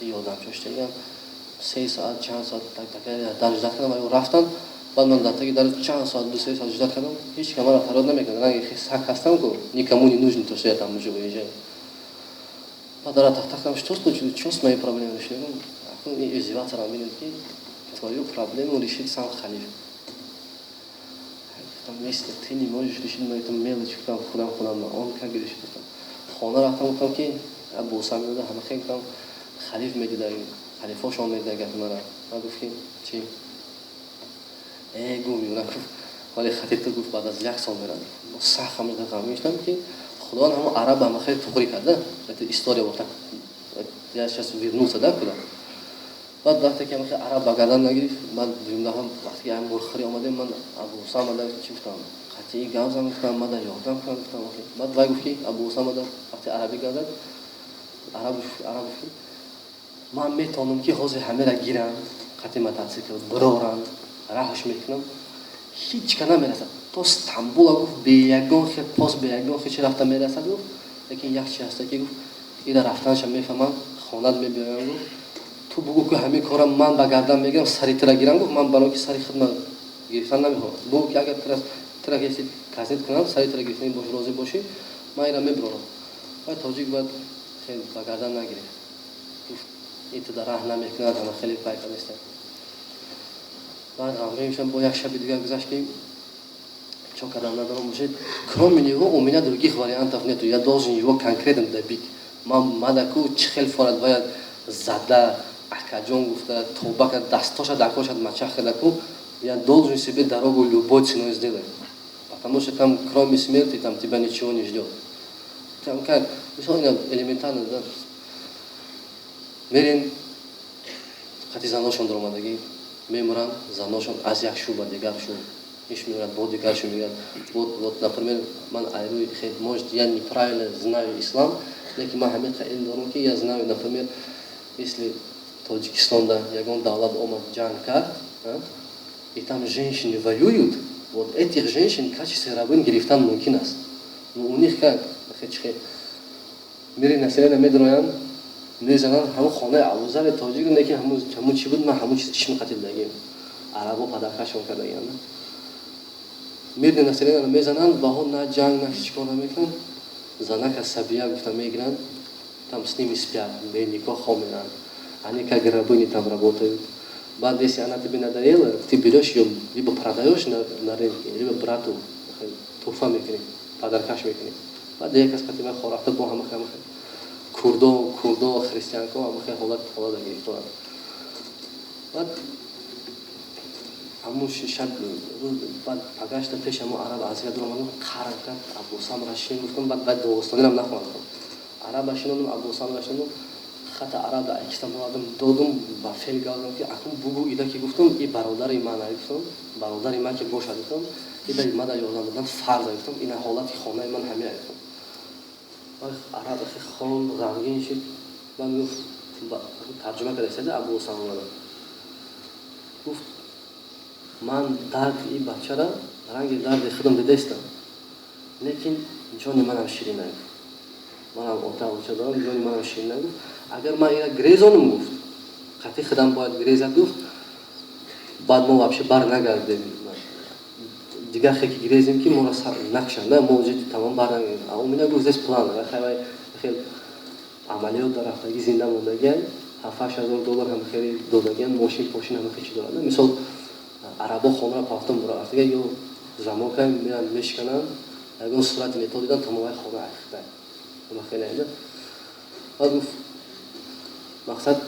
خطی یادم شدم 3 ساعت چند ساعت تک در جدت کردم و رفتم بعد من داده در چند ساعت 2-3 ساعت جدت کردم هیچ کمال فراد نمیکنه نه خیلی هستم کو никому не нужен то что я там уже выезжаю بعد так что с моей проблемой решили и издеваться на меня твою проблему решит сам халиф там если ты не можешь решить на этом мелочь там худам он как решит там خانه رفتم گفتم که ابو سام میگه همه خیلی گفتم خلیف میگه در خلیفه شما میگه گفت مرا بعد گفت چی گو میگه ولی خطیب تو گفت بعد از 1 سال میرم صح همین میشتم که خدا هم عرب هم خیلی تقری کرده это история вот так я сейчас вернулся да куда بعد وقتی که من عرب بغداد نگرفت بعد جمله هم وقتی هم مرخری اومده من ابو سام چی گفتم خطی گازم گفتم من یادم گفتم بعد وای گفت ابو سام وقتی عربی گذاشت عربی من میتونم که حوزه همه را گیرم خطی متاسکل برورم راهش میکنم هیچ کنه میرسد تو استانبول گفت به یگان خیلی پاس به یگان خیلی رفتم میرسد گفت لیکن یک چیز هست که گفت اینا رفتنش میفهمم خانه میبینم گفت تو بگو که همین کارم من بگردم میگم سری تر گیرم گفت من برای که سری خدمت گرفتن نمیخوام بگو که اگر تر کسی کاسیت کنم سری تر گرفتن باش روزی باشی من اینا میبرم بعد تاجیک بعد خیلی بگردم نگیره این تو در راه نمیکنه انا خیلی پایکا نیست بعد میشم با یک شب دیگه گذشت که что когда надо может кроме него у меня других вариантов нету я должен его конкретно добить мадаку чхел форадвая зада акаджон гуфта тобака дастоша дакошад мачахадаку я должен себе дорогу любой ценой сделать потому что там кроме смерти там тебя ничего не ждет там как высокая элементарно да мерен хати заношон дромадаги меморан заношон аз як шуба дигар шуб иш мегӯяд бо дигаршо мегӯяд вот например ман айрӯи хеле может я неправильно знаю ислам лекин ман ҳамеқа илм дорам ки я знаю например если Таджикистонда ягон давлат омад ҷанг кард и там женщины воюют вот этих женщин в качестве рабынь гирифтан мумкин аст но у них как мери население медроянд мезананд ҳамон хонаи абузари тоҷик лекин ҳамон чӣ буд ман ҳамон чиз чишм қатил дагем арабо падаркашон кардагиам мирди население мезананд баҳо на ҷанг на ҳеҷ кор намекунанд занака сабия гуфта мегиранд там с ними спят никоҳ хомеранд они как рабыни там работают بعد если она тебе надоела ты берешь ее либо продаешь на рынке либо брату тухфа мекунӣ падаркаш мекунӣ بعد якас қатима хорафта бо ҳама курдо християнко ҳама ҳолат гирифтоанд بعد ҳамун шаб بعد пагашта пеш ҳамун араб азият роману қарам кард абусамра шин гуфтам بعد доғистониам нахондам араба шинонам абусамра шинонам хата араба акистам боладам додум ба фел гардам ки акун бугу ида ки гуфтам и бародари ман гуфтам бародари ман ки бошад гуфтам ида мада ёдам додам фарза гуфтам ина ҳолати хонаи ман ҳамия гуфтам араба хи хон ғамгин шид ман гуфт тарҷума кардасада абусамра гуфт ман дарди ин бачара ранги дарди худам дидастам лекин ҷони манам ширин нагуфт манам отаоча дорам ҷони манам ширин нагуфт агар ман ина грезонам гуфт қати худам бояд грезад гуфт баъд мо вообще бар нагардем дигар хеле ки грезем ки мора накшанда мо ҷи тамом бар нагардем а у меня гуфт здесь план хеле амалиёт дарафтаги зинда мондаги $7,000 ҳам хеле додагиан мошин пошин ҳама хечи дорад мисол арабо хонра пафтам рафтага ё замока миран мешкананд ягон сурати метод дидан тамомаи хона ахта ама хеле айда баъд гуфт мақсад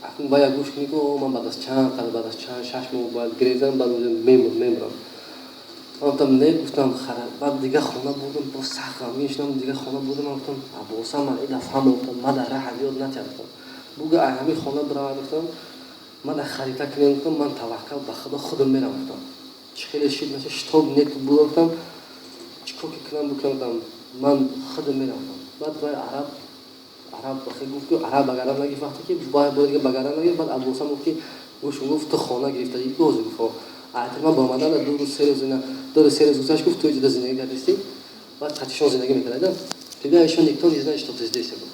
акун бая гӯш кунӣ ки ман баъд аз чанд 6 моҳ бояд грезам баъд мемурам гуфтам не гуфтам баъд дигар хона будам бо сахам мешнам дигар хона будам гуфтам абосам ман ида фаҳмам гуфтам мада раҳ ёд накардам буга ҳамин хона биравад гуфтам мада харита кунем гуфтам ман таваккал ба худо худам мерам гуфтам чӣ хеле шид наша штоб нет буд гуфтам чӣ кор ки кунам бикунам гуфтам ман худам мерам гуфтам баъд вай араб гуфт ки араб багарам нагирифт вақте ки бояд дига багарам нагирифт баъд абосам гуфт ки гуфт ту хона гирифтаи бозӣ гуфт айтма ба омадан 2-3 рӯз гузашт гуфт ту иҷода зиндагӣ кардисти баъд қатишон зиндагӣ мекардад тебя ещё никто не знает что ты здесь был